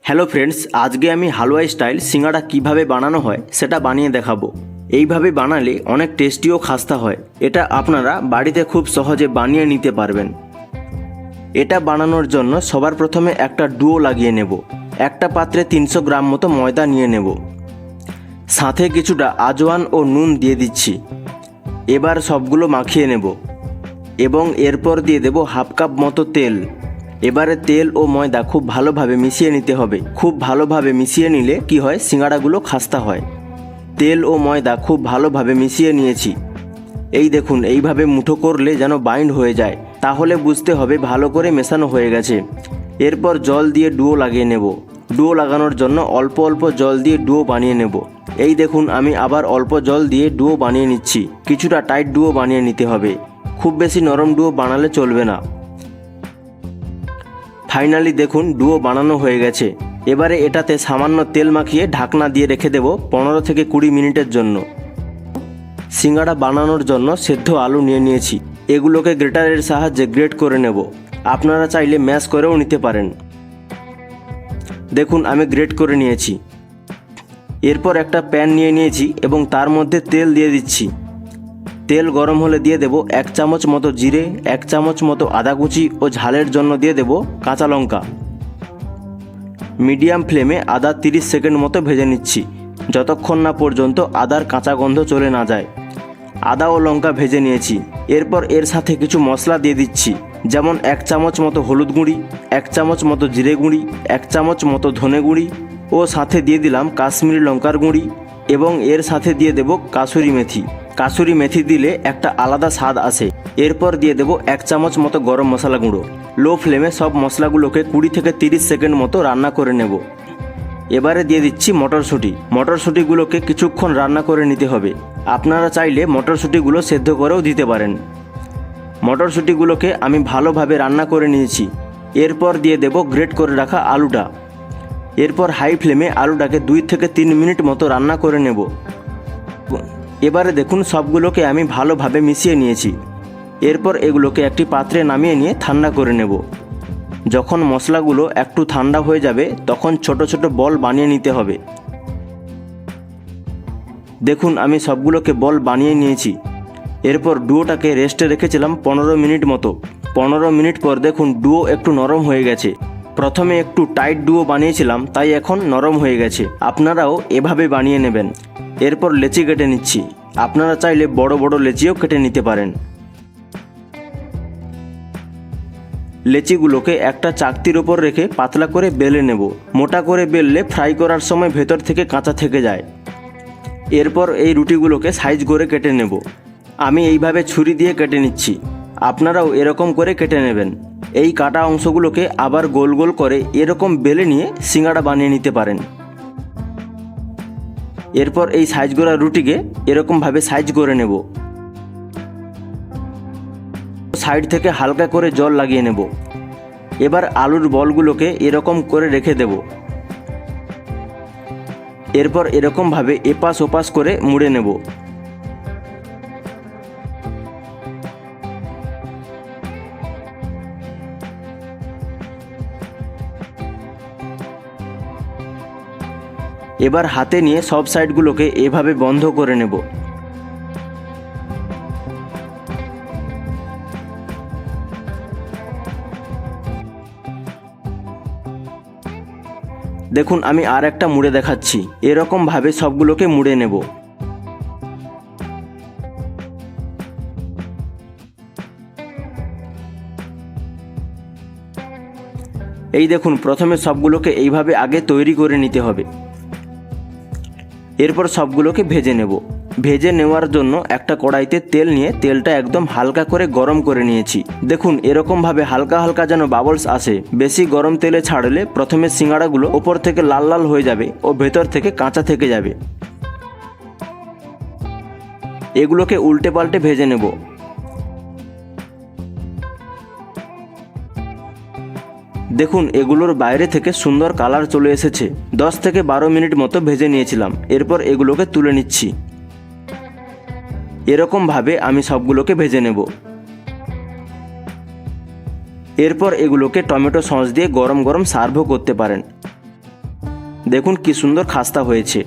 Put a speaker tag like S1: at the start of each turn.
S1: Hello friends, আজকে আমি হালুয়া style সিঙ্গাড়া কিভাবে বানানো হয় সেটা বানিয়ে দেখাবো। এইভাবে বানালে অনেক টেস্টি ও খাস্তা হয়। এটা আপনারা বাড়িতে খুব সহজে বানিয়ে নিতে পারবেন। এটা বানানোর জন্য সবার প্রথমে একটা ডুও লাগিয়ে নেব। একটা পাত্রে 300 গ্রাম মতো ময়দা নিয়ে নেব। সাথে কিছুটা আজওয়ান ও নুন দিয়ে দিচ্ছি। এবার সবগুলো মাখিয়ে নেব এবং এরপর দিয়ে দেব হাফ কাপ মতো তেল। এবারে তেল ও ময়দা খুব ভালোভাবে মিশিয়ে নিতে হবে। খুব ভালোভাবে মিশিয়ে নিলে কি হয়, সিঙ্গাড়াগুলো খাস্তা হয়। তেল ও ময়দা খুব ভালোভাবে মিশিয়ে নিয়েছি। এই দেখুন, এইভাবে মুঠো করলে যেন বাইন্ড হয়ে যায়, তাহলে বুঝতে হবে ভালো করে মেশানো হয়ে গেছে। এরপর জল দিয়ে ডুও লাগিয়ে নেব। ডুও লাগানোর জন্য অল্প অল্প জল দিয়ে ডুও বানিয়ে নেব। এই দেখুন, আমি আবার অল্প জল দিয়ে ডুও বানিয়ে নিচ্ছি। কিছুটা টাইট ডুও বানিয়ে নিতে হবে, খুব বেশি নরম ডুও বানালে চলবে না। ফাইনালি দেখুন, ডুও বানানো হয়ে গেছে। এবারে এটাতে সামান্য তেল মাখিয়ে ঢাকনা দিয়ে রেখে দেব 15 থেকে 20 মিনিটের জন্য। সিঙ্গাড়া বানানোর জন্য সেদ্ধ আলু নিয়ে নিয়েছি। এগুলোকে গ্রেটারের সাহায্যে গ্রেট করে নেব। আপনারা চাইলে ম্যাশ করেও নিতে পারেন। দেখুন, আমি গ্রেট করে নিয়েছি। এরপর একটা প্যান নিয়ে নিয়েছি এবং তার মধ্যে তেল দিয়ে দিচ্ছি। তেল গরম হলে দিয়ে দেব 1 চামচ মতো জিরে, 1 চামচ মতো আদা কুচি ও ঝালের জন্য দিয়ে দেব কাঁচা লঙ্কা। মিডিয়াম ফ্লেমে আদা 30 সেকেন্ড মতো ভেজে নিচ্ছি, যতক্ষণ না পর্যন্ত আদার কাঁচা গন্ধ চলে না যায়। আদা ও লঙ্কা ভেজে নিয়েছি। এরপর এর সাথে কিছু মশলা দিয়ে দিচ্ছি, যেমন 1 চামচ মতো হলুদ গুঁড়ি, 1 চামচ মতো জিরে গুঁড়ি, 1 চামচ মতো ধনে গুঁড়ি ও সাথে দিয়ে দিলাম কাশ্মীরি লঙ্কার গুঁড়ি এবং এর সাথে দিয়ে দেব কাসুরি মেথি। কাসুরি মেথি দিলে একটা আলাদা স্বাদ আসে। এরপর দিয়ে দেব 1 চামচ মতো গরম মশলা গুঁড়ো। লো ফ্লেমে সব মশলাগুলোকে 20 থেকে 30 সেকেন্ড মতো রান্না করে নেব। এবারে দিয়ে দিচ্ছি মটরশুঁটি। মটরশুঁটিগুলোকে কিছুক্ষণ রান্না করে নিতে হবে। আপনারা চাইলে মটরশুঁটিগুলো সেদ্ধ করেও দিতে পারেন। মটরশুঁটিগুলোকে আমি ভালোভাবে রান্না করে নিয়েছি। এরপর দিয়ে দেব গ্রেট করে রাখা আলুটা। এরপর হাই ফ্লেমে আলুটাকে 2 থেকে 3 মিনিট মতো রান্না করে নেব। এবারে দেখুন, সবগুলোকে আমি ভালোভাবে মিশিয়ে নিয়েছি। এরপর এগুলোকে একটি পাত্রে নামিয়ে নিয়ে ঠান্ডা করে নেব। যখন মশলাগুলো একটু ঠান্ডা হয়ে যাবে তখন ছোট ছোট বল বানিয়ে নিতে হবে। দেখুন, আমি সবগুলোকে বল বানিয়ে নিয়েছি। এরপর ডুয়োটাকে রেস্টে রেখেছিলাম 15 মিনিট মতো। 15 মিনিট পর দেখুন, ডুয়ো একটু নরম হয়ে গেছে। প্রথমে একটু টাইট ডুয়ো বানিয়েছিলাম, তাই এখন নরম হয়ে গেছে। আপনারাও এভাবে বানিয়ে নেবেন। এরপর লেচি কেটে নিচ্ছি। আপনারা চাইলে বড় বড় লেচিও কেটে নিতে পারেন। লেচিগুলোকে একটা চাকতির ওপর রেখে পাতলা করে বেলে নেব। মোটা করে বেললে ফ্রাই করার সময় ভেতর থেকে কাঁচা থেকে যায়। এরপর এই রুটিগুলোকে সাইজ করে কেটে নেব। আমি এইভাবে ছুরি দিয়ে কেটে নিচ্ছি। আপনারাও এরকম করে কেটে নেবেন। এই কাটা অংশগুলোকে আবার গোল গোল করে এরকম বেলে নিয়ে সিঙ্গাড়া বানিয়ে নিতে পারেন। এরপর এই সাইজ করা রুটিকে এরকমভাবে সাইজ করে নেব। সাইড থেকে হালকা করে জল লাগিয়ে নেব। এবার আলুর বলগুলোকে এরকম করে রেখে দেব। এরপর এরকমভাবে এপাশ ওপাশ করে মুড়ে নেব। এবার হাতে নিয়ে সব সাইডগুলোকে এভাবে বন্ধ করে নেব। দেখুন, আমি আর একটা মুড়ে দেখাচ্ছি। এরকমভাবে সবগুলোকে মুড়ে নেব। এই দেখুন, প্রথমে সবগুলোকে এইভাবে আগে তৈরি করে নিতে হবে। এরপর সবগুলোকে ভেজে নেব। ভেজে নেওয়ার জন্য একটা কড়াইতে তেল নিয়ে তেলটা একদম হালকা করে গরম করে নিয়েছি। দেখুন, এরকমভাবে হালকা হালকা যেন বাবলস আসে। বেশি গরম তেলে ছাড়লে প্রথমে সিঙ্গাড়াগুলো ওপর থেকে লাল লাল হয়ে যাবে ও ভেতর থেকে কাঁচা থেকে যাবে। এগুলোকে উল্টে পাল্টে ভেজে নেব। দেখুন, এগুলোর বাইরে থেকে সুন্দর কালার চলে এসেছে। 10 থেকে 12 মিনিট মতো ভেজে নিয়েছিলাম। এরপর এগুলোকে তুলে নিচ্ছি। এরকমভাবে আমি সবগুলোকে ভেজে নেব। এরপর এগুলোকে টমেটো সস দিয়ে গরম গরম সার্ভও করতে পারেন। দেখুন কি সুন্দর খাস্তা হয়েছে।